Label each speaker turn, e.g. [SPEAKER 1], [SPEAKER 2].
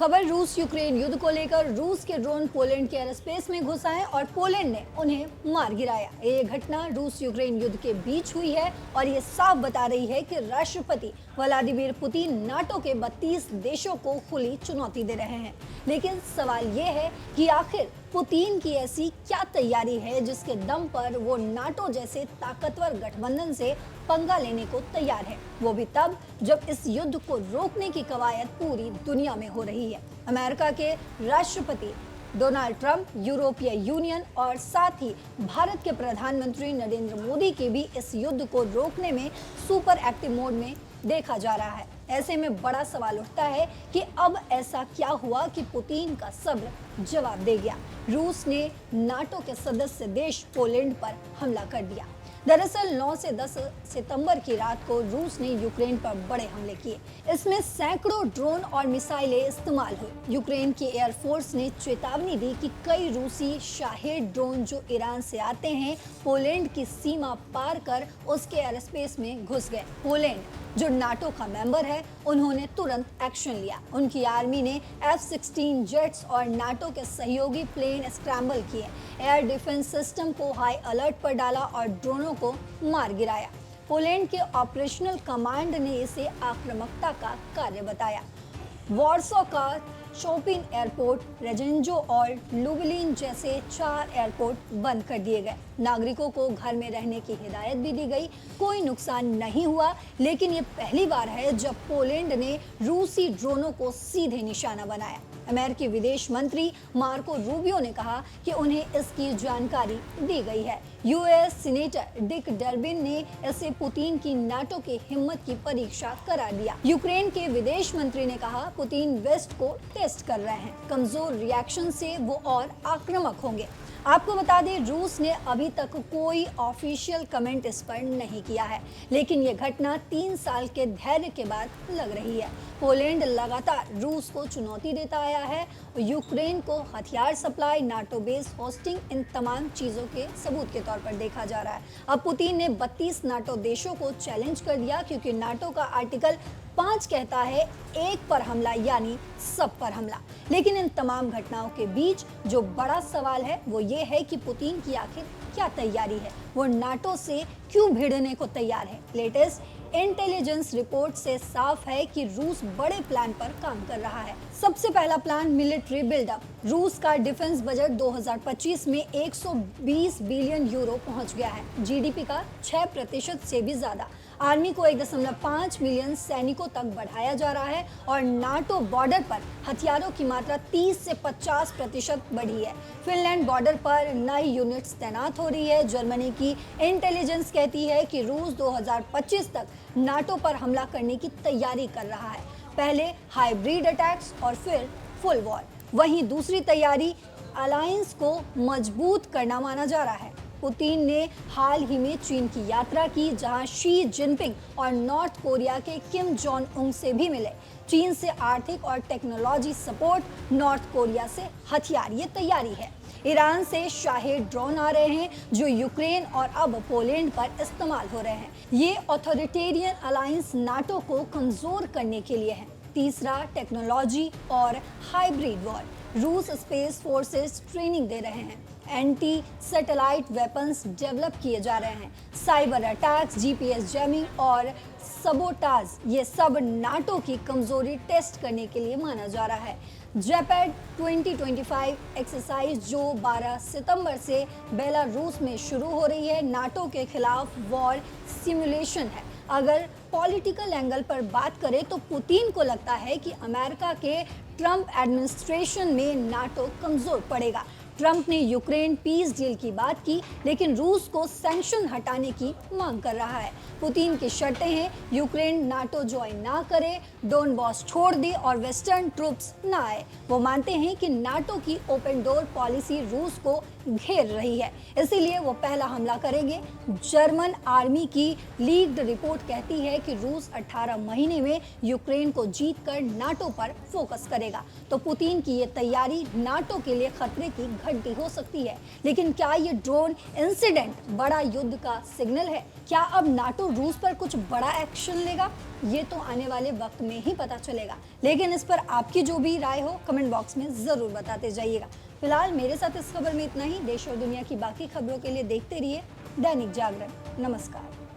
[SPEAKER 1] खबर रूस यूक्रेन युद्ध को लेकर। रूस के ड्रोन पोलैंड के एयर स्पेस में घुस आए और पोलैंड ने उन्हें मार गिराया। ये घटना रूस यूक्रेन युद्ध के बीच हुई है और ये साफ बता रही है कि राष्ट्रपति व्लादिमीर पुतिन नाटो के 32 देशों को खुली चुनौती दे रहे हैं। लेकिन सवाल ये है कि आखिर पुतिन की ऐसी क्या तैयारी है जिसके दम पर वो नाटो जैसे ताकतवर गठबंधन से पंगा लेने को तैयार है, वो भी तब जब इस युद्ध को रोकने की कवायद पूरी दुनिया में हो रही है। अमेरिका के राष्ट्रपति डोनाल्ड ट्रंप, यूरोपीय यूनियन और साथ ही भारत के प्रधानमंत्री नरेंद्र मोदी के भी इस युद्ध को रोकने में सुपर एक्टिव मोड में देखा जा रहा है। ऐसे में बड़ा सवाल उठता है कि अब ऐसा क्या हुआ कि पुतिन का सब्र जवाब दे गया। रूस ने नाटो के सदस्य देश पोलैंड पर हमला कर दिया। दरअसल 9 से 10 सितंबर की रात को रूस ने यूक्रेन पर बड़े हमले किए। इसमें सैकड़ों ड्रोन और मिसाइलें इस्तेमाल हुई। यूक्रेन की एयरफोर्स ने चेतावनी दी कि कई रूसी शाहेद ड्रोन जो ईरान से आते हैं पोलैंड की सीमा पार कर उसके एयर स्पेस में घुस गए। पोलैंड जो नाटो का मेंबर है, उन्होंने तुरंत एक्शन लिया। उनकी आर्मी ने F-16 जेट्स और नाटो के सहयोगी प्लेन स्क्रैम्बल किए, एयर डिफेंस सिस्टम को हाई अलर्ट पर डाला और ड्रोनों को मार गिराया। पोलैंड के ऑपरेशनल कमांड ने इसे आक्रामकता का कार्य बताया। वॉर्सो का शोपिन एयरपोर्ट, रेजेंजो और लुबलिन जैसे 4 एयरपोर्ट बंद कर दिए गए। नागरिकों को घर में रहने की हिदायत भी दी गई। कोई नुकसान नहीं हुआ, लेकिन ये पहली बार है जब पोलैंड ने रूसी ड्रोनों को सीधे निशाना बनाया। अमेरिकी विदेश मंत्री मार्को रूबियो ने कहा कि उन्हें इसकी जानकारी दी गई है। यूएस सीनेटर डिक डर्बिन ने इसे पुतिन की नाटो की हिम्मत की परीक्षा करार दिया। यूक्रेन के विदेश मंत्री ने कहा पुतिन वेस्ट को टेस्ट कर रहे हैं, कमजोर रिएक्शन से वो और आक्रामक होंगे। आपको बता दें, रूस ने अभी तक कोई ऑफिशियल कमेंट इस पर नहीं किया है, लेकिन ये घटना 3 साल के धैर्य के बाद लग रही है। पोलैंड लगातार रूस को चुनौती देता आया है और यूक्रेन को हथियार सप्लाई, नाटो बेस होस्टिंग, इन तमाम चीज़ों के सबूत के तौर पर देखा जा रहा है। अब पुतिन ने 32 नाटो देशों को चैलेंज कर दिया, क्योंकि नाटो का आर्टिकल 5 कहता है एक पर हमला यानी सब पर हमला। लेकिन इन तमाम घटनाओं के बीच जो बड़ा सवाल है वो ये है कि पुतिन की आखिर क्या तैयारी है, वो नाटो से क्यों भिड़ने को तैयार है। लेटेस्ट इंटेलिजेंस रिपोर्ट से साफ है कि रूस बड़े प्लान पर काम कर रहा है। सबसे पहला प्लान मिलिट्री बिल्डअप। रूस का डिफेंस बजट 2025 में 120 बिलियन यूरो पहुंच गया है, जीडीपी का 6% से भी ज्यादा। आर्मी को 1.5 मिलियन सैनिकों तक बढ़ाया जा रहा है और नाटो बॉर्डर पर हथियारों की मात्रा 30 से 50% बढ़ी है। फिनलैंड बॉर्डर पर नई यूनिट्स तैनात हो रही है। जर्मनी की इंटेलिजेंस कहती है कि रूस 2025 तक नाटो पर हमला करने की तैयारी कर रहा है, पहले हाइब्रिड अटैक्स और फिर फुल वॉर। वहीं दूसरी तैयारी अलायंस को मजबूत करना माना जा रहा है। पुतिन ने हाल ही में चीन की यात्रा की, जहां शी जिनपिंग और नॉर्थ कोरिया के किम जोंग उन से भी मिले। चीन से आर्थिक और टेक्नोलॉजी सपोर्ट, नॉर्थ कोरिया से हथियार, ये तैयारी है। ईरान से शाहेद ड्रोन आ रहे हैं जो यूक्रेन और अब पोलैंड पर इस्तेमाल हो रहे हैं। ये ऑथोरिटेरियन अलायंस नाटो को कमजोर करने के लिए है। तीसरा, टेक्नोलॉजी और हाइब्रिड वॉर। रूस स्पेस फोर्सेस ट्रेनिंग दे रहे हैं, एंटी सैटेलाइट वेपन्स डेवलप किए जा रहे हैं, साइबर अटैक्स, जीपीएस जैमिंग और सबोटाज, ये सब नाटो की कमजोरी टेस्ट करने के लिए माना जा रहा है। जेपैड 2025 एक्सरसाइज जो 12 सितंबर से बेलारूस में शुरू हो रही है, नाटो के खिलाफ वॉर सिमुलेशन है। अगर पॉलिटिकल एंगल पर बात करें तो पुतिन को लगता है कि अमेरिका के ट्रंप एडमिनिस्ट्रेशन में नाटो कमजोर पड़ेगा। ट्रंप ने यूक्रेन पीस डील की बात की, लेकिन रूस को सैंक्शन हटाने की मांग कर रहा है। पुतिन की शर्तें हैं यूक्रेन नाटो ज्वाइन ना करे, डोनबॉस छोड़ दे और वेस्टर्न ट्रूप्स ना आए। वो मानते हैं कि नाटो की ओपन डोर पॉलिसी रूस को घेर रही है, इसीलिए वो पहला हमला करेंगे। जर्मन आर्मी की लीक्ड रिपोर्ट कहती है कि रूस 18 महीने में यूक्रेन को जीतकर नाटो पर फोकस करेगा। तो पुतिन की ये तैयारी नाटो के लिए खतरे की हड्डी हो सकती है। लेकिन क्या ये ड्रोन इंसिडेंट बड़ा युद्ध का सिग्नल है? क्या अब नाटो रूस पर कुछ बड़ा एक्शन लेगा? ये तो आने वाले वक्त में ही पता चलेगा। लेकिन इस पर आपकी जो भी राय हो कमेंट बॉक्स में जरूर बताते जाइएगा। फिलहाल मेरे साथ इस खबर में इतना ही। देश और दुनिया की बाकी खबरों के लिए देखते रहिए दैनिक जागरण। नमस्कार।